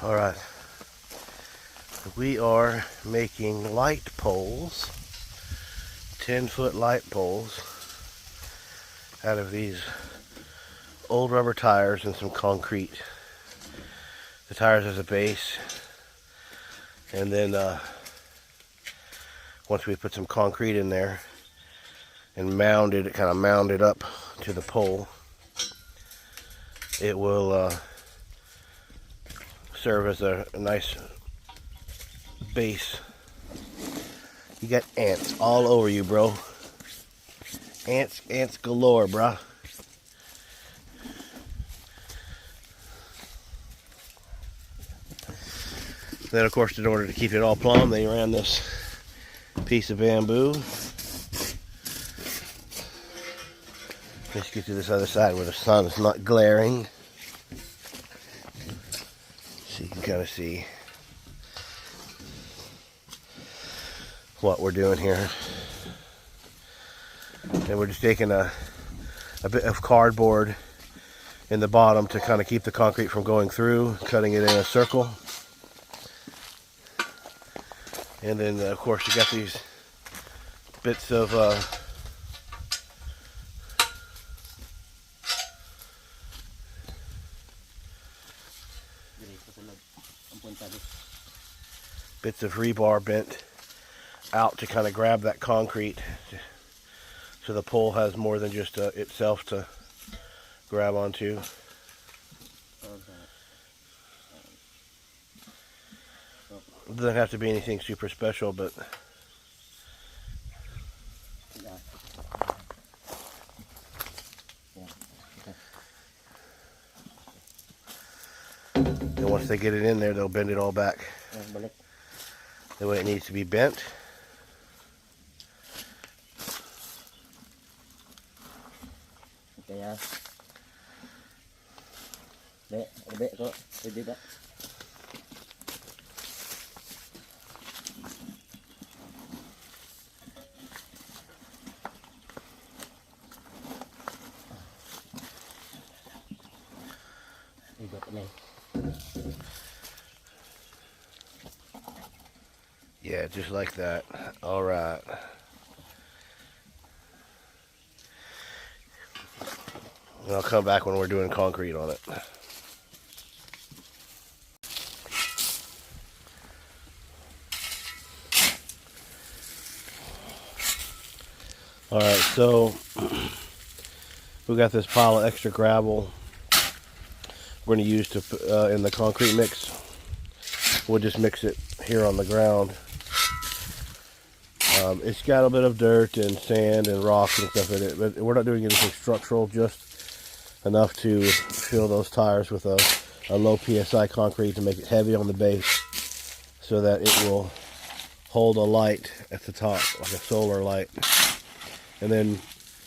All right, we are making light poles, 10-foot light poles, out of these old rubber tires and some concrete. The tires as a base, and then once we put some concrete in there and kind of mound it up to the pole, it will serve as a nice base. You got ants all over you, bro. Ants galore, bruh. Then, of course, in order to keep it all plumb, they ran this piece of bamboo. Let's get to this other side where the sun is not glaring, so you can kind of see what we're doing here. And we're just taking a bit of cardboard in the bottom to kind of keep the concrete from going through, cutting it in a circle. And then, of course, you got these bits of rebar bent out to kind of grab that concrete, so the pole has more than just itself to grab onto. It doesn't have to be anything super special, but and once they get it in there, they'll bend it all back the way it needs to be bent. Yeah, just like that. All right. And I'll come back when we're doing concrete on it. All right, so we got this pile of extra gravel we're going to use to in the concrete mix. We'll just mix it here on the ground. It's got a bit of dirt and sand and rocks and stuff in it, but we're not doing anything structural, just enough to fill those tires with a low PSI concrete to make it heavy on the base, so that it will hold a light at the top, like a solar light. And then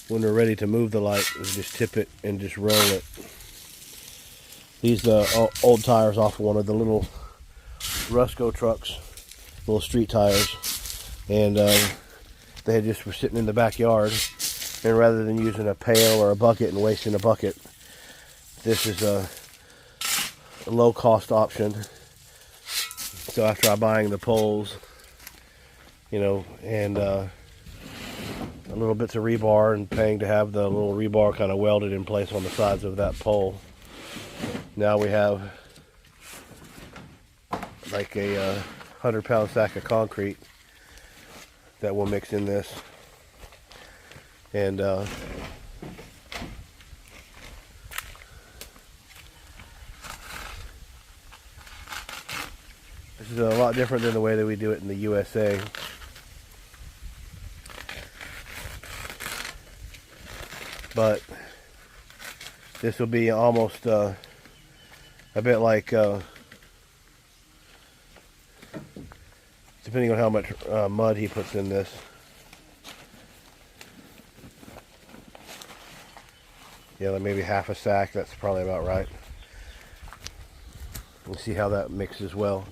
when we're ready to move the light, we just tip it and just roll it. These old tires off of one of the little Rusco trucks, little street tires, and they just were sitting in the backyard, and rather than using a pail or a bucket and wasting a bucket, this is a low cost option. So after I'm buying the poles, you know, and a little bits of rebar, and paying to have the little rebar kind of welded in place on the sides of that pole, now we have like a 100-pound sack of concrete that we'll mix in this. And this is a lot different than the way that we do it in the USA. But this will be almost a bit like, depending on how much mud he puts in this. Yeah, like maybe half a sack, that's probably about right. We'll see how that mixes well.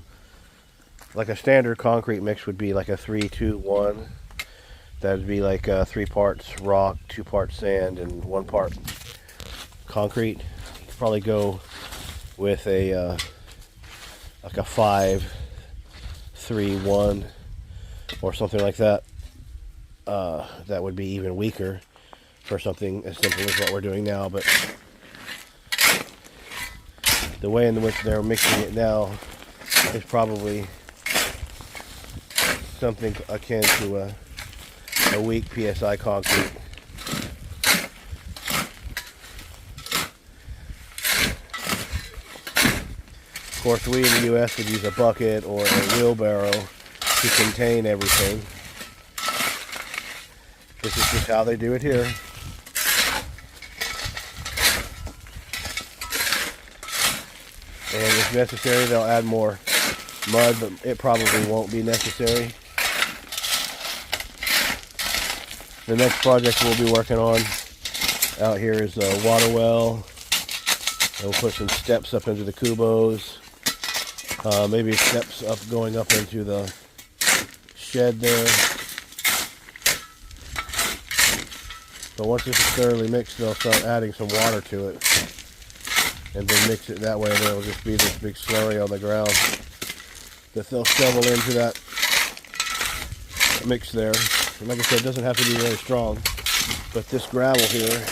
Like a standard concrete mix would be like a 3-2-1. That would be like 3 parts rock, 2 parts sand, and 1 part concrete. Probably go with a like a 5, 3, 1, or something like that. That would be even weaker for something as simple as what we're doing now. But the way in which they're mixing it now is probably something akin to a weak PSI concrete. Of course, we in the U.S. would use a bucket or a wheelbarrow to contain everything. This is just how they do it here. And if necessary, they'll add more mud, but it probably won't be necessary. The next project we'll be working on out here is a water well. And we'll put some steps up into the cubos. Maybe steps up going up into the shed there. But once this is thoroughly mixed, they'll start adding some water to it. And then mix it that way, and it'll just be this big slurry on the ground that they'll shovel into that mix there. And like I said, it doesn't have to be very strong, but this gravel here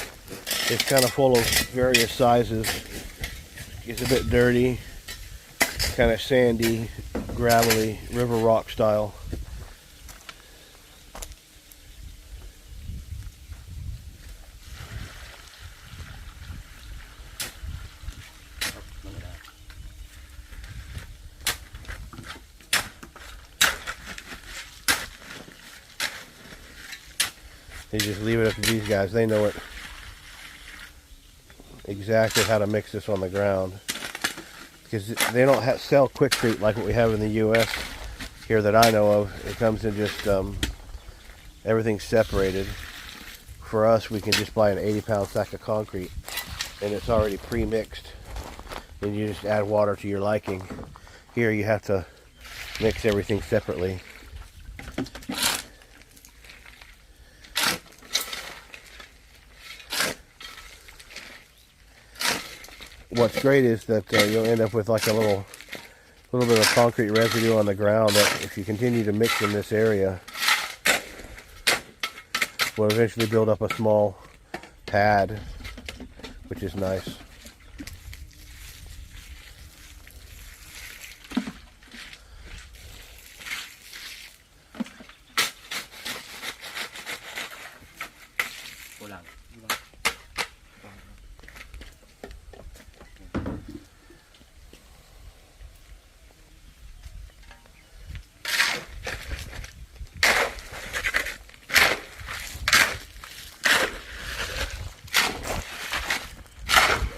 is kind of full of various sizes. It's a bit dirty, kind of sandy, gravelly, river rock style. You just leave it up to these guys. They know it exactly how to mix this on the ground, because they don't sell quickcrete like what we have in the U.S. here that I know of. It comes in just everything's separated. For us, we can just buy an 80-pound sack of concrete, and it's already pre-mixed, and you just add water to your liking. Here, you have to mix everything separately. What's great is that you'll end up with like a little bit of concrete residue on the ground that, if you continue to mix in this area, will eventually build up a small pad, which is nice.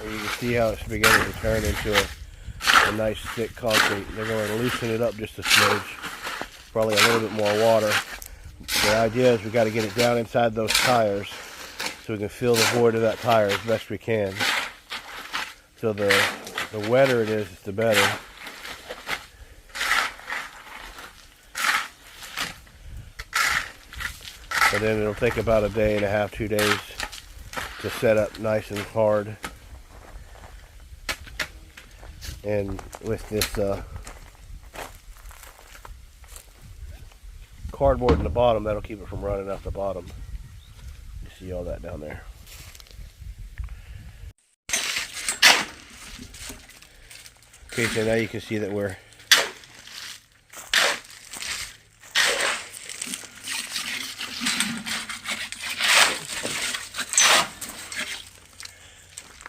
You can see how it's beginning to turn into a nice thick concrete. They're going to loosen it up just a smidge, probably a little bit more water. The idea is we got to get it down inside those tires so we can fill the void of that tire as best we can. So the wetter it is, the better. And then it'll take about a day and a half, 2 days to set up nice and hard. And with this cardboard in the bottom, that'll keep it from running off the bottom. You see all that down there. Okay, so now you can see that we're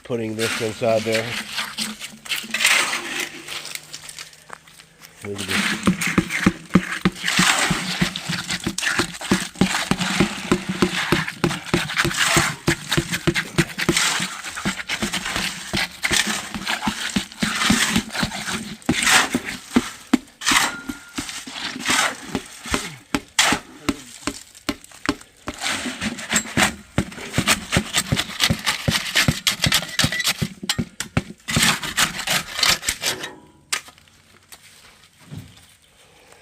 putting this inside there. Look at this.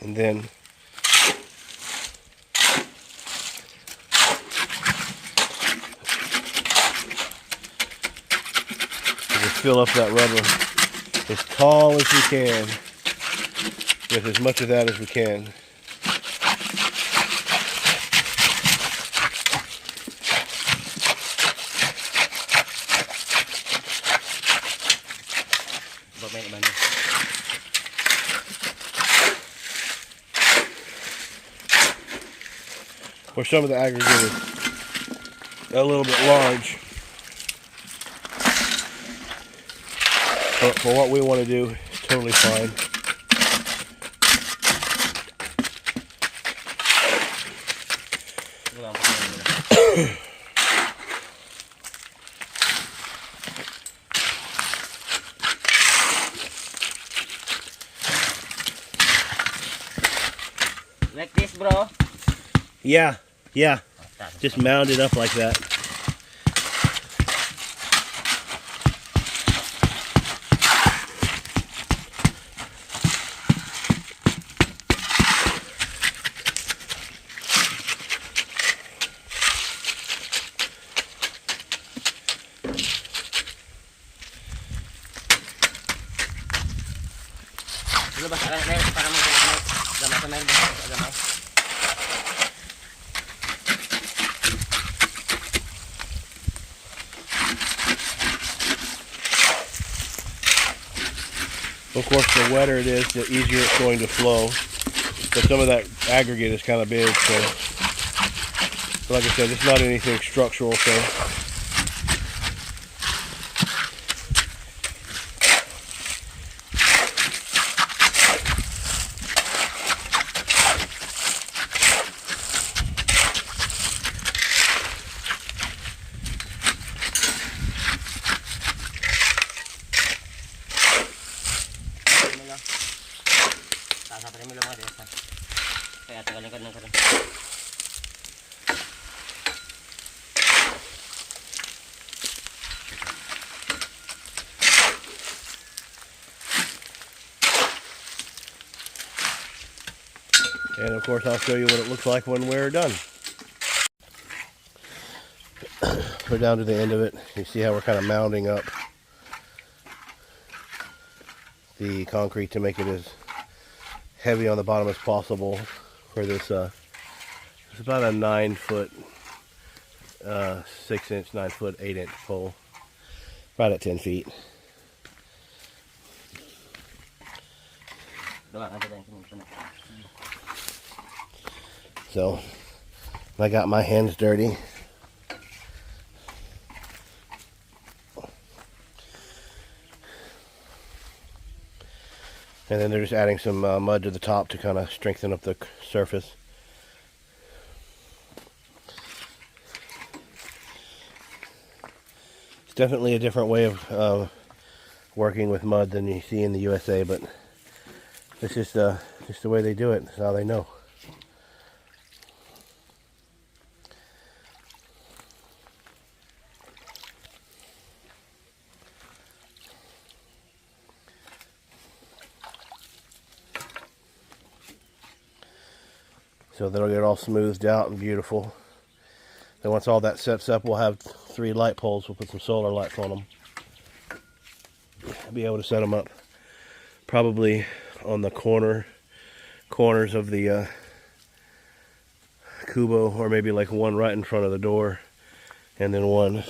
And then just fill up that rubber as tall as you can. with as much of that as we can. Or some of the aggregate is a little bit large. But for what we want to do, it's totally fine. Like this, bro? Yeah, yeah. Just mound it up like that. Dulu basa ka na para gamay sa meron basa gamay. Of course, the wetter it is, the easier it's going to flow. But some of that aggregate is kind of big, so like I said, it's not anything structural, so Kaya tagalin ka ng karon. and of course I'll show you what it looks like when we're done. We're down to the end of it. You see how we're kind of mounding up the concrete to make it as heavy on the bottom as possible for this. It's about a 9 foot, 6 inch, 9 foot, 8 inch pole, right at 10 feet. So I got my hands dirty. And then they're just adding some mud to the top to kind of strengthen up the surface. It's definitely a different way of working with mud than you see in the USA, but it's just the way they do it. It's how they know. So that'll get all smoothed out and beautiful. Then once all that sets up, we'll have 3 light poles. We'll put some solar lights on them. Be able to set them up probably on the corners of the kubo, or maybe like one right in front of the door, and then one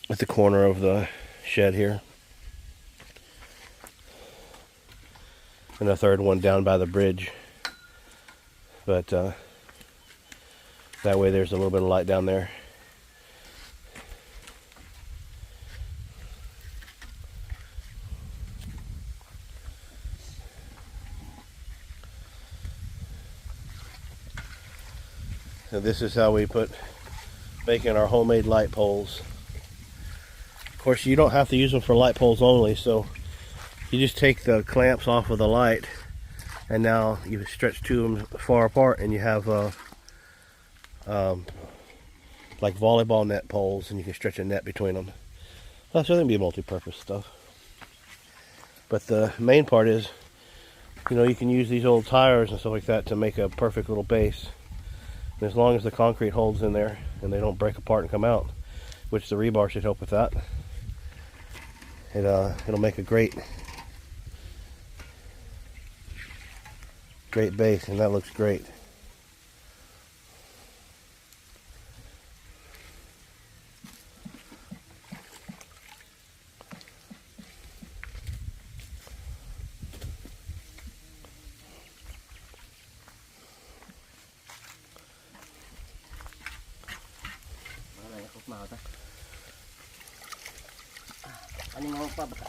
at the corner of the shed here, and a third one down by the bridge. But that way there's a little bit of light down there. So this is how we making our homemade light poles. Of course, you don't have to use them for light poles only, so you just take the clamps off of the light, and now you stretch 2 of them far apart, and you have like volleyball net poles, and you can stretch a net between them. So they can be multi-purpose stuff. But the main part is, you can use these old tires and stuff like that to make a perfect little base. And as long as the concrete holds in there and they don't break apart and come out, which the rebar should help with that, it'll make a great Great base, and that looks great.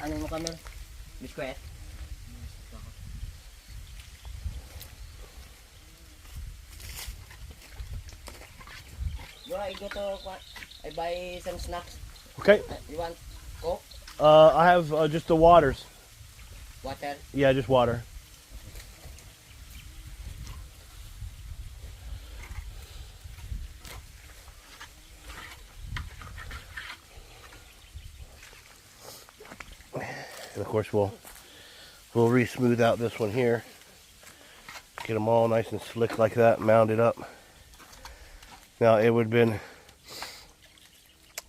Ano mo camera? Biskwit? I go to I buy some snacks. Okay. You want Coke? I have just the waters. Water? Yeah, just water. And of course we'll re-smooth out this one here. Get them all nice and slick like that, mounded up. Now it would have been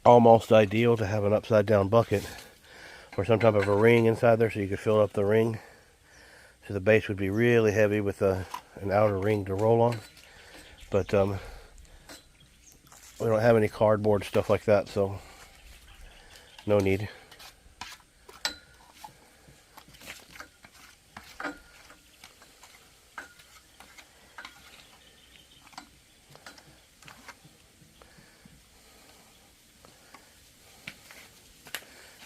almost ideal to have an upside down bucket or some type of a ring inside there so you could fill up the ring. So the base would be really heavy with an outer ring to roll on. But we don't have any cardboard stuff like that, so no need.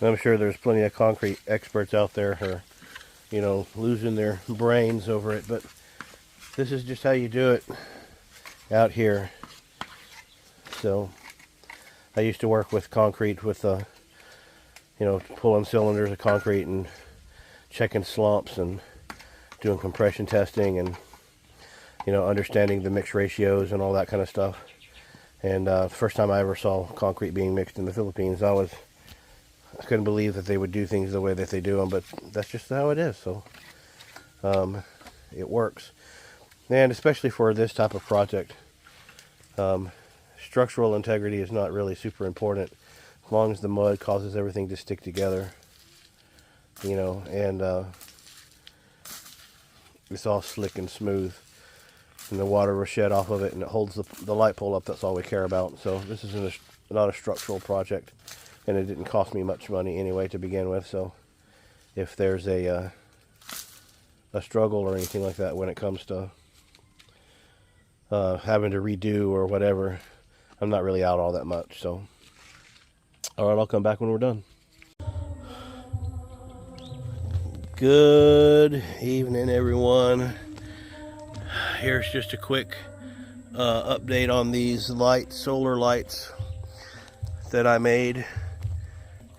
I'm sure there's plenty of concrete experts out there who are, you know, losing their brains over it, but this is just how you do it out here. So I used to work with concrete with, you know, pulling cylinders of concrete and checking slumps and doing compression testing and, you know, understanding the mix ratios and all that kind of stuff. And the first time I ever saw concrete being mixed in the Philippines, I couldn't believe that they would do things the way that they do them, but that's just how it is. So it works, and especially for this type of project, structural integrity is not really super important as long as the mud causes everything to stick together, you know, and it's all slick and smooth, and the water will shed off of it, and it holds the light pole up. That's all we care about. So this is not a structural project. And it didn't cost me much money anyway to begin with, so if there's a struggle or anything like that when it comes to having to redo or whatever, I'm not really out all that much. So, all right, I'll come back when we're done. Good evening, everyone. Here's just a quick update on these solar lights that I made.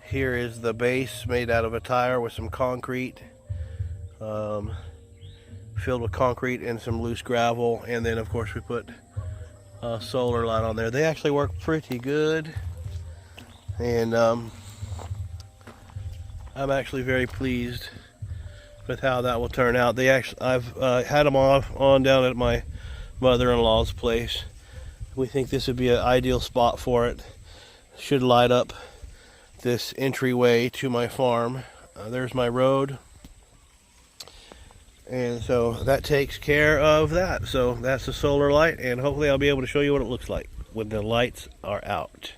Here is the base made out of a tire with some concrete, filled with concrete and some loose gravel, and then of course we put a solar light on there. They actually work pretty good, and I'm actually very pleased with how that will turn out. I've had them on down at my mother-in-law's place. We think this would be an ideal spot for it. Should light up this entryway to my farm. There's my road, and so that takes care of that. So that's the solar light, and hopefully I'll be able to show you what it looks like when the lights are out.